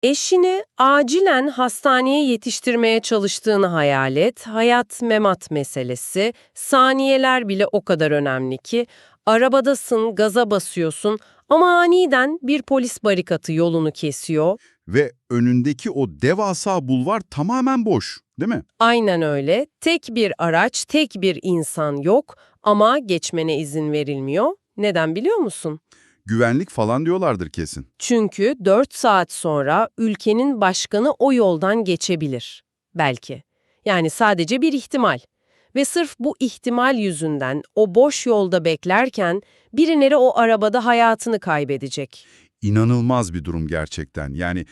Eşini acilen hastaneye yetiştirmeye çalıştığını hayal et. Hayat memat meselesi. Saniyeler bile o kadar önemli ki. Arabadasın, gaza basıyorsun ama aniden bir polis barikatı yolunu kesiyor. Ve önündeki o devasa bulvar tamamen boş, değil mi? Aynen öyle. Tek bir araç, tek bir insan yok ama geçmene izin verilmiyor. Neden biliyor musun? Güvenlik falan diyorlardır kesin. Çünkü 4 saat sonra ülkenin başkanı o yoldan geçebilir. Belki. Yani sadece bir ihtimal. Ve sırf bu ihtimal yüzünden o boş yolda beklerken birileri o arabada hayatını kaybedecek. İnanılmaz bir durum gerçekten. Yani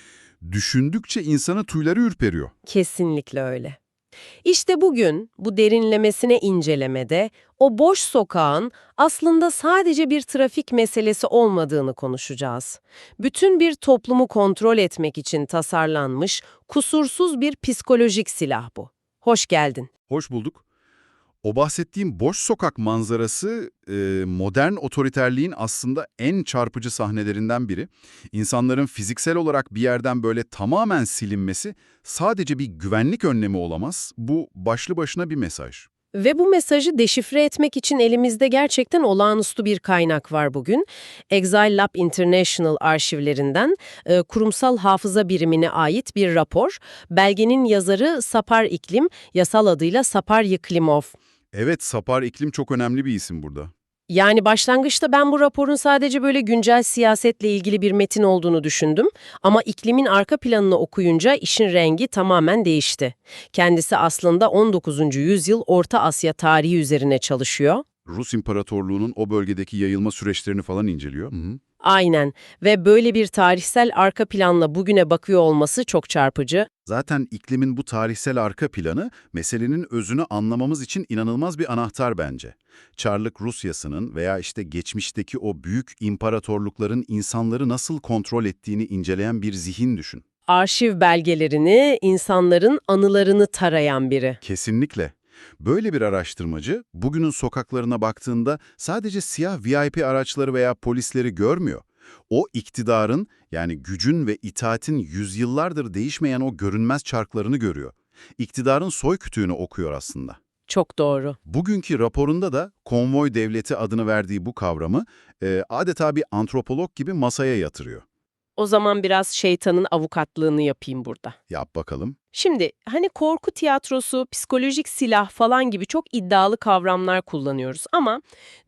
düşündükçe insanın tüyleri ürperiyor. Kesinlikle öyle. İşte bugün bu derinlemesine incelemede o boş sokağın aslında sadece bir trafik meselesi olmadığını konuşacağız. Bütün bir toplumu kontrol etmek için tasarlanmış kusursuz bir psikolojik silah bu. Hoş geldin. Hoş bulduk. O bahsettiğim boş sokak manzarası modern otoriterliğin aslında en çarpıcı sahnelerinden biri. İnsanların fiziksel olarak bir yerden böyle tamamen silinmesi sadece bir güvenlik önlemi olamaz. Bu başlı başına bir mesaj. Ve bu mesajı deşifre etmek için elimizde gerçekten olağanüstü bir kaynak var bugün. Exile Lab International arşivlerinden kurumsal hafıza birimine ait bir rapor. Belgenin yazarı Sapar İklim, yasal adıyla Sapar Yıklimov. Evet, Sapar İklim çok önemli bir isim burada. Yani başlangıçta ben bu raporun sadece böyle güncel siyasetle ilgili bir metin olduğunu düşündüm. Ama iklimin arka planını okuyunca işin rengi tamamen değişti. Kendisi aslında 19. yüzyıl Orta Asya tarihi üzerine çalışıyor. Rus İmparatorluğu'nun o bölgedeki yayılma süreçlerini falan inceliyor. Hı hı. Aynen ve böyle bir tarihsel arka planla bugüne bakıyor olması çok çarpıcı. Zaten iklimin bu tarihsel arka planı meselenin özünü anlamamız için inanılmaz bir anahtar bence. Çarlık Rusyası'nın veya işte geçmişteki o büyük imparatorlukların insanları nasıl kontrol ettiğini inceleyen bir zihin düşün. Arşiv belgelerini, insanların anılarını tarayan biri. Kesinlikle. Böyle bir araştırmacı bugünün sokaklarına baktığında sadece siyah VIP araçları veya polisleri görmüyor. O iktidarın yani gücün ve itaatin yüzyıllardır değişmeyen o görünmez çarklarını görüyor. İktidarın soykütüğünü okuyor aslında. Çok doğru. Bugünkü raporunda da konvoy devleti adını verdiği bu kavramı adeta bir antropolog gibi masaya yatırıyor. O zaman biraz şeytanın avukatlığını yapayım burada. Yap bakalım. Şimdi hani korku tiyatrosu, psikolojik silah falan gibi çok iddialı kavramlar kullanıyoruz ama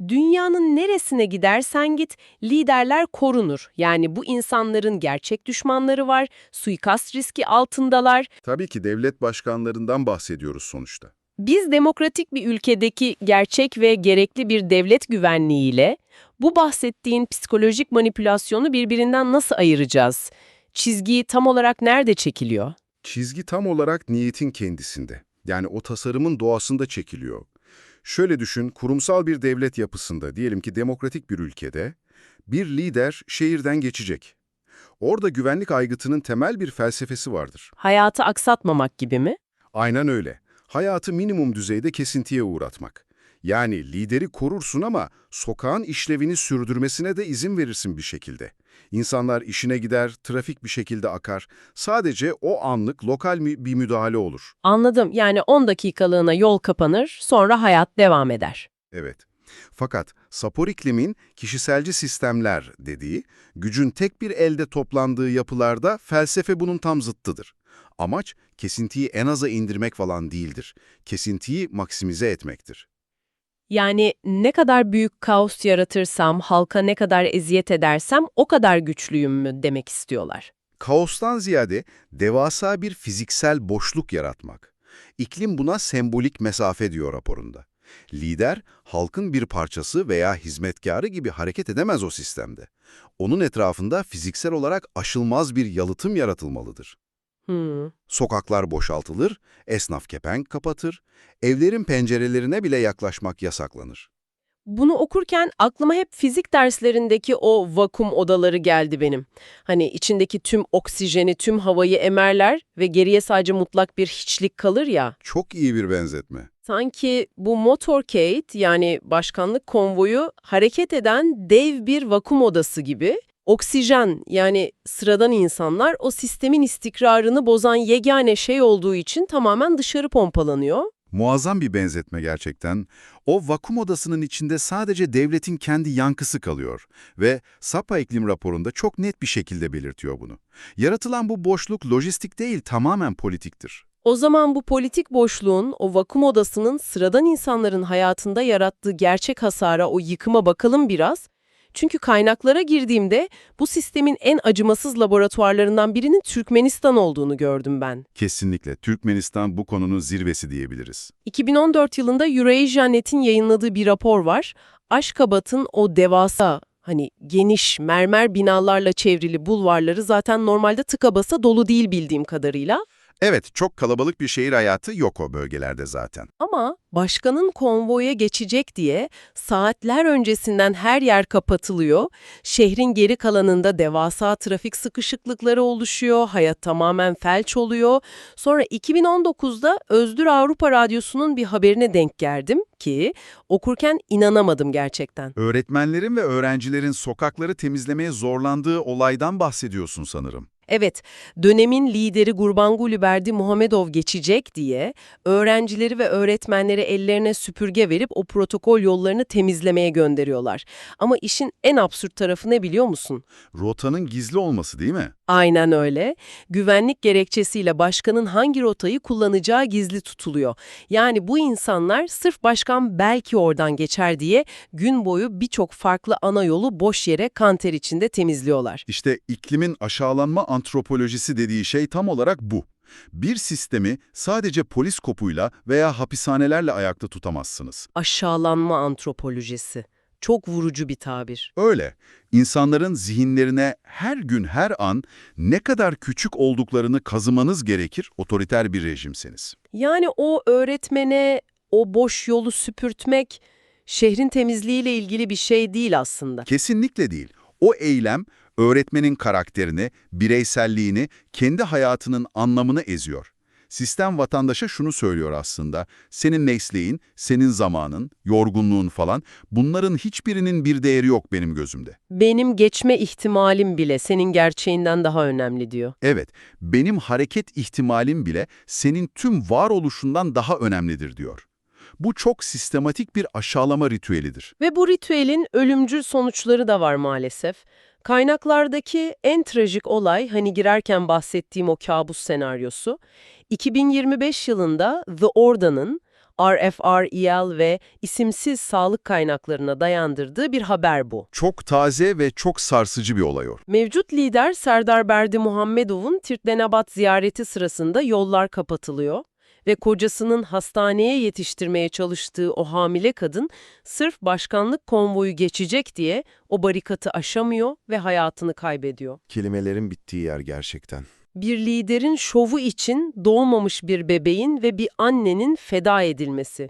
dünyanın neresine gidersen git liderler korunur. Yani bu insanların gerçek düşmanları var, suikast riski altındalar. Tabii ki devlet başkanlarından bahsediyoruz sonuçta. Biz demokratik bir ülkedeki gerçek ve gerekli bir devlet güvenliğiyle bu bahsettiğin psikolojik manipülasyonu birbirinden nasıl ayıracağız? Çizgi tam olarak nerede çekiliyor? Çizgi tam olarak niyetin kendisinde. Yani o tasarımın doğasında çekiliyor. Şöyle düşün, kurumsal bir devlet yapısında, diyelim ki demokratik bir ülkede, bir lider şehirden geçecek. Orada güvenlik aygıtının temel bir felsefesi vardır. Hayatı aksatmamak gibi mi? Aynen öyle. Hayatı minimum düzeyde kesintiye uğratmak. Yani lideri korursun ama sokağın işlevini sürdürmesine de izin verirsin bir şekilde. İnsanlar işine gider, trafik bir şekilde akar. Sadece o anlık lokal bir müdahale olur. Anladım. Yani 10 dakikalığına yol kapanır, sonra hayat devam eder. Evet. Fakat Sapor iklimin kişiselci sistemler dediği, gücün tek bir elde toplandığı yapılarda felsefe bunun tam zıttıdır. Amaç kesintiyi en aza indirmek falan değildir. Kesintiyi maksimize etmektir. Yani ne kadar büyük kaos yaratırsam, halka ne kadar eziyet edersem o kadar güçlüyüm mü demek istiyorlar. Kaostan ziyade devasa bir fiziksel boşluk yaratmak. İklim buna sembolik mesafe diyor raporunda. Lider, halkın bir parçası veya hizmetkarı gibi hareket edemez o sistemde. Onun etrafında fiziksel olarak aşılmaz bir yalıtım yaratılmalıdır. Hmm. Sokaklar boşaltılır, esnaf kepenk kapatır, evlerin pencerelerine bile yaklaşmak yasaklanır. Bunu okurken aklıma hep fizik derslerindeki o vakum odaları geldi benim. Hani içindeki tüm oksijeni, tüm havayı emerler ve geriye sadece mutlak bir hiçlik kalır ya. Çok iyi bir benzetme. Sanki bu motorcade yani başkanlık konvoyu hareket eden dev bir vakum odası gibi. Oksijen, yani sıradan insanlar o sistemin istikrarını bozan yegane şey olduğu için tamamen dışarı pompalanıyor. Muazzam bir benzetme gerçekten. O vakum odasının içinde sadece devletin kendi yankısı kalıyor ve Sapa iklim raporunda çok net bir şekilde belirtiyor bunu. Yaratılan bu boşluk lojistik değil, tamamen politiktir. O zaman bu politik boşluğun, o vakum odasının sıradan insanların hayatında yarattığı gerçek hasara, o yıkıma bakalım biraz. Çünkü kaynaklara girdiğimde bu sistemin en acımasız laboratuvarlarından birinin Türkmenistan olduğunu gördüm ben. Kesinlikle. Türkmenistan bu konunun zirvesi diyebiliriz. 2014 yılında Eurasia.net'in yayınladığı bir rapor var. Aşkabat'ın o devasa, geniş mermer binalarla çevrili bulvarları zaten normalde tıka basa dolu değil bildiğim kadarıyla. Evet, çok kalabalık bir şehir hayatı yok o bölgelerde zaten. Ama başkanın konvoya geçecek diye saatler öncesinden her yer kapatılıyor. Şehrin geri kalanında devasa trafik sıkışıklıkları oluşuyor, hayat tamamen felç oluyor. Sonra 2019'da Özgür Avrupa Radyosu'nun bir haberine denk geldim ki okurken inanamadım gerçekten. Öğretmenlerin ve öğrencilerin sokakları temizlemeye zorlandığı olaydan bahsediyorsun sanırım. Evet, dönemin lideri Gurbanguly Berdimuhamedov geçecek diye öğrencileri ve öğretmenleri ellerine süpürge verip o protokol yollarını temizlemeye gönderiyorlar. Ama işin en absürt tarafı ne biliyor musun? Rotanın gizli olması değil mi? Aynen öyle. Güvenlik gerekçesiyle başkanın hangi rotayı kullanacağı gizli tutuluyor. Yani bu insanlar sırf başkan belki oradan geçer diye gün boyu birçok farklı ana yolu boş yere kanter içinde temizliyorlar. İşte iklimin aşağılanma antropolojisi dediği şey tam olarak bu. Bir sistemi sadece polis kopuyla veya hapishanelerle ayakta tutamazsınız. Aşağılanma antropolojisi. Çok vurucu bir tabir. Öyle. İnsanların zihinlerine her gün, her an ne kadar küçük olduklarını kazımanız gerekir otoriter bir rejimseniz. Yani o öğretmene o boş yolu süpürtmek şehrin temizliğiyle ilgili bir şey değil aslında. Kesinlikle değil. O eylem öğretmenin karakterini, bireyselliğini, kendi hayatının anlamını eziyor. Sistem vatandaşa şunu söylüyor aslında, senin mesleğin, senin zamanın, yorgunluğun falan, bunların hiçbirinin bir değeri yok benim gözümde. Benim geçme ihtimalim bile senin gerçeğinden daha önemli diyor. Evet, benim hareket ihtimalim bile senin tüm varoluşundan daha önemlidir diyor. Bu çok sistematik bir aşağılama ritüelidir. Ve bu ritüelin ölümcül sonuçları da var maalesef. Kaynaklardaki en trajik olay, girerken bahsettiğim o kabus senaryosu, 2025 yılında The Orda'nın RFREL ve isimsiz sağlık kaynaklarına dayandırdığı bir haber bu. Çok taze ve çok sarsıcı bir olay o. Mevcut lider Serdar Berdimuhamedov'un Tirtlenabat ziyareti sırasında yollar kapatılıyor ve kocasının hastaneye yetiştirmeye çalıştığı o hamile kadın sırf başkanlık konvoyu geçecek diye o barikatı aşamıyor ve hayatını kaybediyor. Kelimelerin bittiği yer gerçekten. Bir liderin şovu için doğmamış bir bebeğin ve bir annenin feda edilmesi.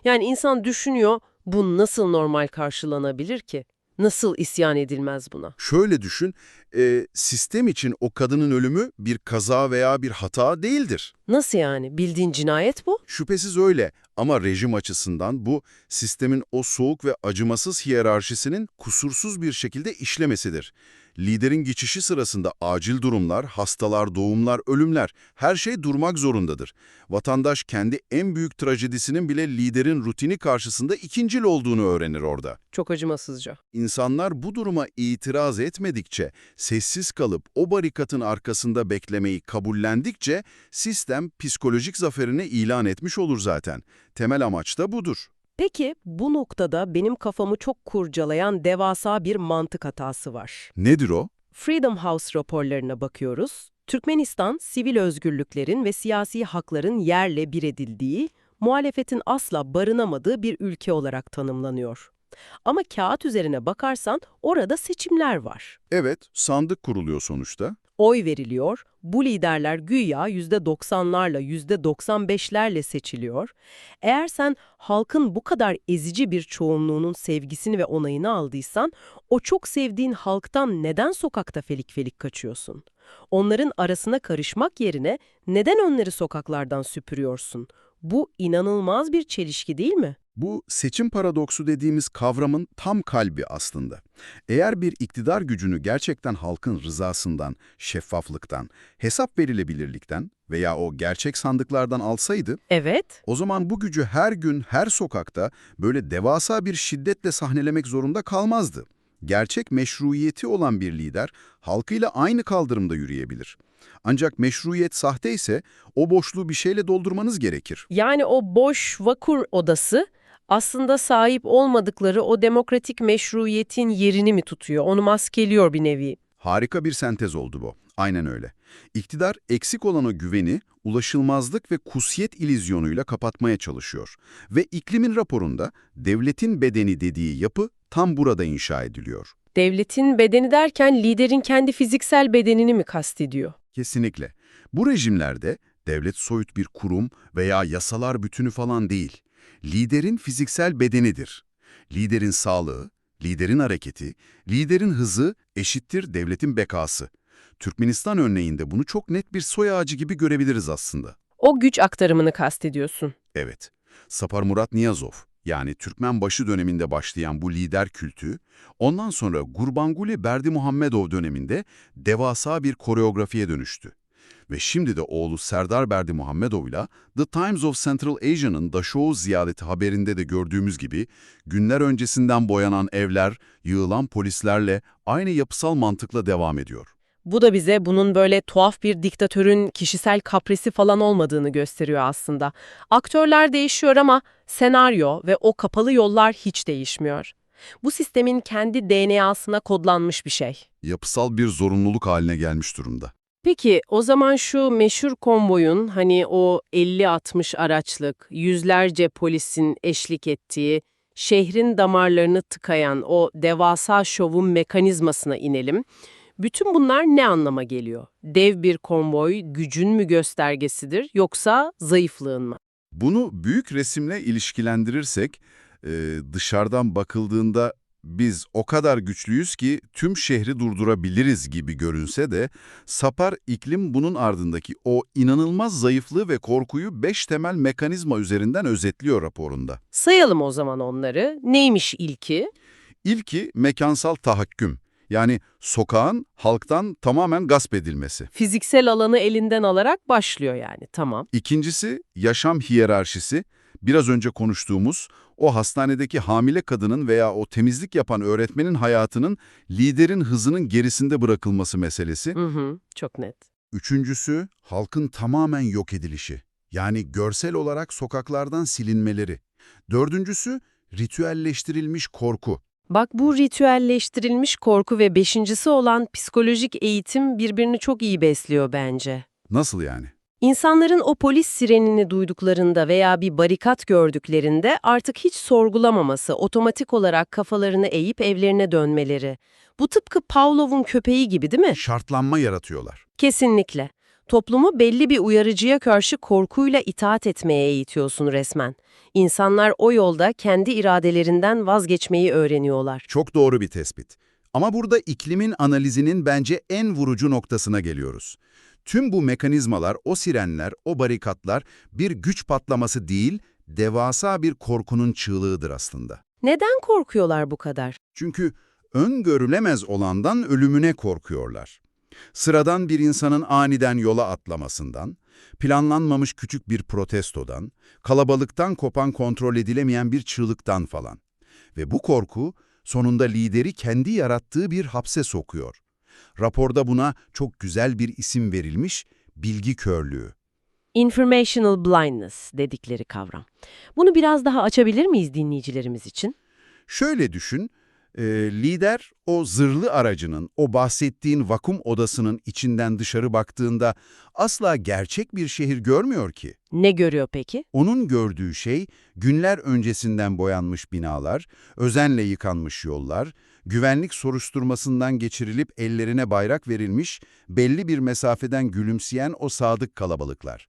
Yani insan düşünüyor, bu nasıl normal karşılanabilir ki? Nasıl isyan edilmez buna? Şöyle düşün, sistem için o kadının ölümü bir kaza veya bir hata değildir. Nasıl yani? Bildiğin cinayet bu? Şüphesiz öyle ama rejim açısından bu sistemin o soğuk ve acımasız hiyerarşisinin kusursuz bir şekilde işlemesidir. Liderin geçişi sırasında acil durumlar, hastalar, doğumlar, ölümler, her şey durmak zorundadır. Vatandaş kendi en büyük trajedisinin bile liderin rutini karşısında ikincil olduğunu öğrenir orada. Çok acımasızca. İnsanlar bu duruma itiraz etmedikçe, sessiz kalıp o barikatın arkasında beklemeyi kabullendikçe sistem psikolojik zaferini ilan etmiş olur zaten. Temel amaç da budur. Peki bu noktada benim kafamı çok kurcalayan devasa bir mantık hatası var. Nedir o? Freedom House raporlarına bakıyoruz. Türkmenistan, sivil özgürlüklerin ve siyasi hakların yerle bir edildiği, muhalefetin asla barınamadığı bir ülke olarak tanımlanıyor. Ama kağıt üzerine bakarsan orada seçimler var. Evet, sandık kuruluyor sonuçta. Oy veriliyor, bu liderler güya %90'larla, %95'lerle seçiliyor. Eğer sen halkın bu kadar ezici bir çoğunluğunun sevgisini ve onayını aldıysan, o çok sevdiğin halktan neden sokakta felik felik kaçıyorsun? Onların arasına karışmak yerine neden onları sokaklardan süpürüyorsun? Bu inanılmaz bir çelişki değil mi? Bu seçim paradoksu dediğimiz kavramın tam kalbi aslında. Eğer bir iktidar gücünü gerçekten halkın rızasından, şeffaflıktan, hesap verilebilirlikten veya o gerçek sandıklardan alsaydı, Evet. o zaman bu gücü her gün, her sokakta böyle devasa bir şiddetle sahnelemek zorunda kalmazdı. Gerçek meşruiyeti olan bir lider, halkıyla aynı kaldırımda yürüyebilir. Ancak meşruiyet sahte ise o boşluğu bir şeyle doldurmanız gerekir. Yani o boş vakur odası aslında sahip olmadıkları o demokratik meşruiyetin yerini mi tutuyor? Onu maskeliyor bir nevi. Harika bir sentez oldu bu. Aynen öyle. İktidar eksik olan o güveni, ulaşılmazlık ve kusiyet illüzyonuyla kapatmaya çalışıyor. Ve iklimin raporunda devletin bedeni dediği yapı tam burada inşa ediliyor. Devletin bedeni derken liderin kendi fiziksel bedenini mi kastediyor? Kesinlikle. Bu rejimlerde devlet soyut bir kurum veya yasalar bütünü falan değil. Liderin fiziksel bedenidir. Liderin sağlığı, liderin hareketi, liderin hızı eşittir devletin bekası. Türkmenistan örneğinde bunu çok net bir soy ağacı gibi görebiliriz aslında. O güç aktarımını kastediyorsun. Evet, Sapar Murat Niyazov, yani Türkmenbaşı döneminde başlayan bu lider kültü, ondan sonra Gurbanguly Berdimuhamedov döneminde devasa bir koreografiye dönüştü. Ve şimdi de oğlu Serdar Berdimuhamedov'la The Times of Central Asia'nın Dachau ziyareti haberinde de gördüğümüz gibi günler öncesinden boyanan evler, yığılan polislerle aynı yapısal mantıkla devam ediyor. Bu da bize bunun böyle tuhaf bir diktatörün kişisel kaprisi falan olmadığını gösteriyor aslında. Aktörler değişiyor ama senaryo ve o kapalı yollar hiç değişmiyor. Bu sistemin kendi DNA'sına kodlanmış bir şey. Yapısal bir zorunluluk haline gelmiş durumda. Peki o zaman şu meşhur konvoyun hani o 50-60 araçlık, yüzlerce polisin eşlik ettiği, şehrin damarlarını tıkayan o devasa şovun mekanizmasına inelim. Bütün bunlar ne anlama geliyor? Dev bir konvoy gücün mü göstergesidir yoksa zayıflığın mı? Bunu büyük resimle ilişkilendirirsek, dışarıdan bakıldığında biz o kadar güçlüyüz ki tüm şehri durdurabiliriz gibi görünse de, Sapar iklim bunun ardındaki o inanılmaz zayıflığı ve korkuyu 5 temel mekanizma üzerinden özetliyor raporunda. Sayalım o zaman onları. Neymiş ilki? İlki mekansal tahakküm, yani sokağın halktan tamamen gasp edilmesi. Fiziksel alanı elinden alarak başlıyor yani, tamam. İkincisi yaşam hiyerarşisi, biraz önce konuştuğumuz o hastanedeki hamile kadının veya o temizlik yapan öğretmenin hayatının liderin hızının gerisinde bırakılması meselesi. Hı hı, çok net. Üçüncüsü halkın tamamen yok edilişi, yani görsel olarak sokaklardan silinmeleri. Dördüncüsü ritüelleştirilmiş korku. Bak bu ritüelleştirilmiş korku ve beşincisi olan psikolojik eğitim birbirini çok iyi besliyor bence. Nasıl yani? İnsanların o polis sirenini duyduklarında veya bir barikat gördüklerinde artık hiç sorgulamaması, otomatik olarak kafalarını eğip evlerine dönmeleri. Bu tıpkı Pavlov'un köpeği gibi değil mi? Şartlanma yaratıyorlar. Kesinlikle. Toplumu belli bir uyarıcıya karşı korkuyla itaat etmeye eğitiyorsun resmen. İnsanlar o yolda kendi iradelerinden vazgeçmeyi öğreniyorlar. Çok doğru bir tespit. Ama burada iklimin analizinin bence en vurucu noktasına geliyoruz. Tüm bu mekanizmalar, o sirenler, o barikatlar bir güç patlaması değil, devasa bir korkunun çığlığıdır aslında. Neden korkuyorlar bu kadar? Çünkü öngörülemez olandan ölümüne korkuyorlar. Sıradan bir insanın aniden yola atlamasından, planlanmamış küçük bir protestodan, kalabalıktan kopan kontrol edilemeyen bir çığlıktan falan. Ve bu korku sonunda lideri kendi yarattığı bir hapse sokuyor. Raporda buna çok güzel bir isim verilmiş, bilgi körlüğü. Informational blindness dedikleri kavram. Bunu biraz daha açabilir miyiz dinleyicilerimiz için? Şöyle düşün, lider o zırhlı aracının, o bahsettiğin vakum odasının içinden dışarı baktığında asla gerçek bir şehir görmüyor ki. Ne görüyor peki? Onun gördüğü şey günler öncesinden boyanmış binalar, özenle yıkanmış yollar, güvenlik soruşturmasından geçirilip ellerine bayrak verilmiş, belli bir mesafeden gülümseyen o sadık kalabalıklar.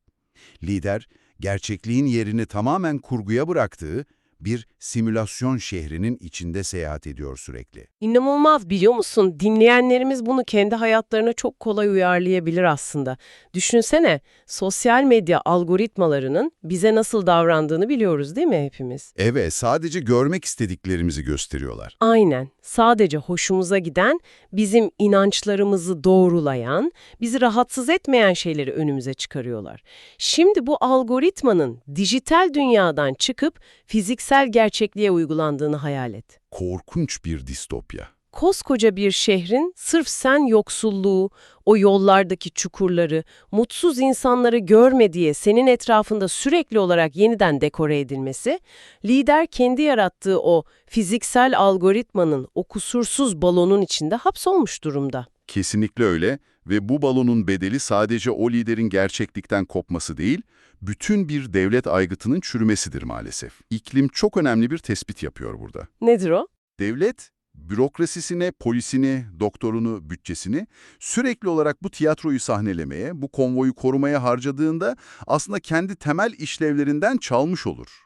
Lider, gerçekliğin yerini tamamen kurguya bıraktığı, Bir simülasyon şehrinin içinde seyahat ediyor sürekli. İnanılmaz, biliyor musun? Dinleyenlerimiz bunu kendi hayatlarına çok kolay uyarlayabilir aslında. Düşünsene, sosyal medya algoritmalarının bize nasıl davrandığını biliyoruz değil mi hepimiz? Evet, sadece görmek istediklerimizi gösteriyorlar. Aynen. Sadece hoşumuza giden, bizim inançlarımızı doğrulayan, bizi rahatsız etmeyen şeyleri önümüze çıkarıyorlar. Şimdi bu algoritmanın dijital dünyadan çıkıp fiziksel gerçekliğe uygulandığını hayal et. Korkunç bir distopya. Koskoca bir şehrin sırf sen yoksulluğu, o yollardaki çukurları, mutsuz insanları görme diye senin etrafında sürekli olarak yeniden dekore edilmesi, lider kendi yarattığı o fiziksel algoritmanın o kusursuz balonun içinde hapsolmuş durumda. Kesinlikle öyle ve bu balonun bedeli sadece o liderin gerçeklikten kopması değil, bütün bir devlet aygıtının çürümesidir maalesef. İklim çok önemli bir tespit yapıyor burada. Nedir o? Devlet, bürokrasisine, polisini, doktorunu, bütçesini sürekli olarak bu tiyatroyu sahnelemeye, bu konvoyu korumaya harcadığında aslında kendi temel işlevlerinden çalmış olur.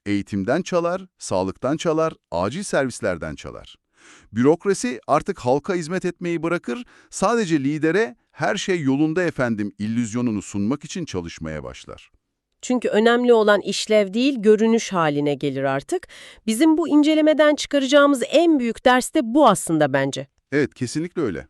Eğitimden çalar, sağlıktan çalar, acil servislerden çalar. Bürokrasi artık halka hizmet etmeyi bırakır, sadece lidere her şey yolunda efendim illüzyonunu sunmak için çalışmaya başlar. Çünkü önemli olan işlev değil, görünüş haline gelir artık. Bizim bu incelemeden çıkaracağımız en büyük ders de bu aslında bence. Evet, kesinlikle öyle.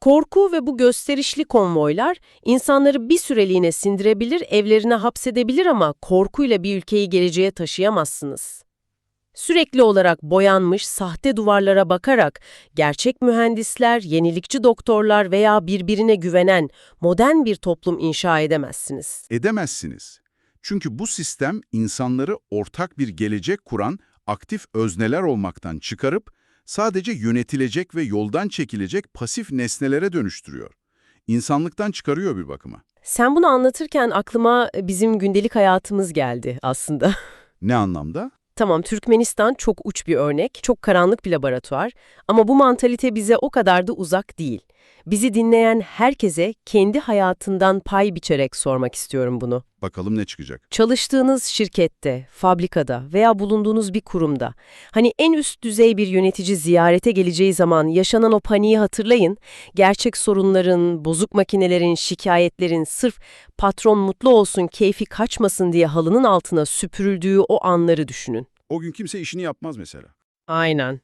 Korku ve bu gösterişli konvoylar insanları bir süreliğine sindirebilir, evlerine hapsedebilir ama korkuyla bir ülkeyi geleceğe taşıyamazsınız. Sürekli olarak boyanmış, sahte duvarlara bakarak gerçek mühendisler, yenilikçi doktorlar veya birbirine güvenen modern bir toplum inşa edemezsiniz. Edemezsiniz. Çünkü bu sistem insanları ortak bir gelecek kuran aktif özneler olmaktan çıkarıp sadece yönetilecek ve yoldan çekilecek pasif nesnelere dönüştürüyor. İnsanlıktan çıkarıyor bir bakıma. Sen bunu anlatırken aklıma bizim gündelik hayatımız geldi aslında. Ne anlamda? Tamam, Türkmenistan çok uç bir örnek, çok karanlık bir laboratuvar ama bu mantalite bize o kadar da uzak değil. Bizi dinleyen herkese kendi hayatından pay biçerek sormak istiyorum bunu. Bakalım ne çıkacak? Çalıştığınız şirkette, fabrikada veya bulunduğunuz bir kurumda, hani en üst düzey bir yönetici ziyarete geleceği zaman yaşanan o paniği hatırlayın. Gerçek sorunların, bozuk makinelerin, şikayetlerin sırf patron mutlu olsun, keyfi kaçmasın diye halının altına süpürüldüğü o anları düşünün. O gün kimse işini yapmaz mesela. Aynen.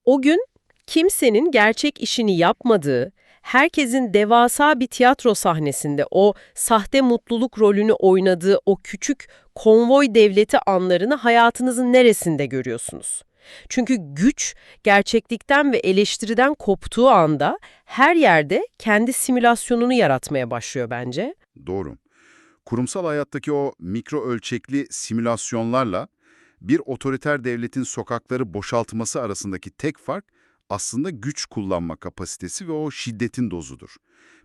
O gün kimsenin gerçek işini yapmadığı, herkesin devasa bir tiyatro sahnesinde o sahte mutluluk rolünü oynadığı o küçük konvoy devleti anlarını hayatınızın neresinde görüyorsunuz? Çünkü güç, gerçeklikten ve eleştiriden koptuğu anda her yerde kendi simülasyonunu yaratmaya başlıyor bence. Doğru. Kurumsal hayattaki o mikro ölçekli simülasyonlarla bir otoriter devletin sokakları boşaltması arasındaki tek fark aslında güç kullanma kapasitesi ve o şiddetin dozudur.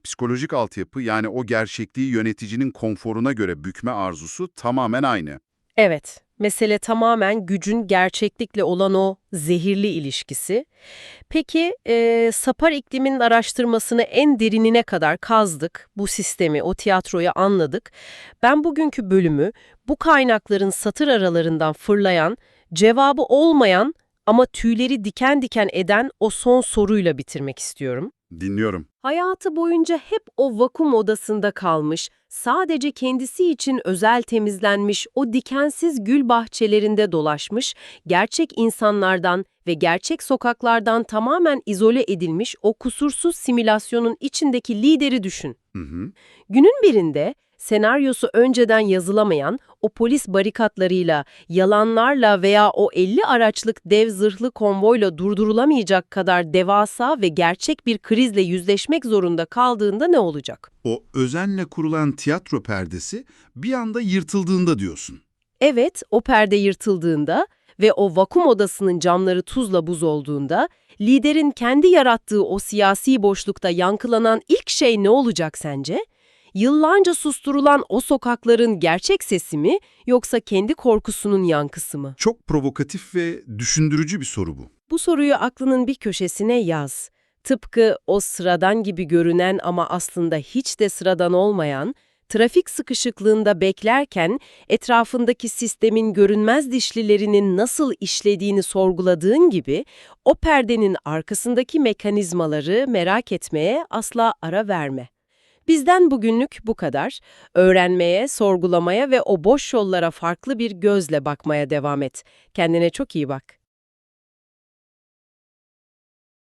Psikolojik altyapı yani o gerçekliği yöneticinin konforuna göre bükme arzusu tamamen aynı. Evet, mesele tamamen gücün gerçeklikle olan o zehirli ilişkisi. Peki, Sapar ikliminin araştırmasını en derinine kadar kazdık, bu sistemi, o tiyatroyu anladık. Ben bugünkü bölümü bu kaynakların satır aralarından fırlayan, cevabı olmayan ama tüyleri diken diken eden o son soruyla bitirmek istiyorum. Dinliyorum. Hayatı boyunca hep o vakum odasında kalmış, sadece kendisi için özel temizlenmiş o dikensiz gül bahçelerinde dolaşmış, gerçek insanlardan ve gerçek sokaklardan tamamen izole edilmiş o kusursuz simülasyonun içindeki lideri düşün. Hı hı. Günün birinde senaryosu önceden yazılamayan o polis barikatlarıyla, yalanlarla veya o 50 araçlık dev zırhlı konvoyla durdurulamayacak kadar devasa ve gerçek bir krizle yüzleşmek zorunda kaldığında ne olacak? O özenle kurulan tiyatro perdesi bir anda yırtıldığında diyorsun. Evet, o perde yırtıldığında ve o vakum odasının camları tuzla buz olduğunda, liderin kendi yarattığı o siyasi boşlukta yankılanan ilk şey ne olacak sence? Yıllarca susturulan o sokakların gerçek sesi mi yoksa kendi korkusunun yankısı mı? Çok provokatif ve düşündürücü bir soru bu. Bu soruyu aklının bir köşesine yaz. Tıpkı o sıradan gibi görünen ama aslında hiç de sıradan olmayan, Trafik sıkışıklığında beklerken etrafındaki sistemin görünmez dişlilerinin nasıl işlediğini sorguladığın gibi o perdenin arkasındaki mekanizmaları merak etmeye asla ara verme. Bizden bugünlük bu kadar. Öğrenmeye, sorgulamaya ve o boş yollara farklı bir gözle bakmaya devam et. Kendine çok iyi bak.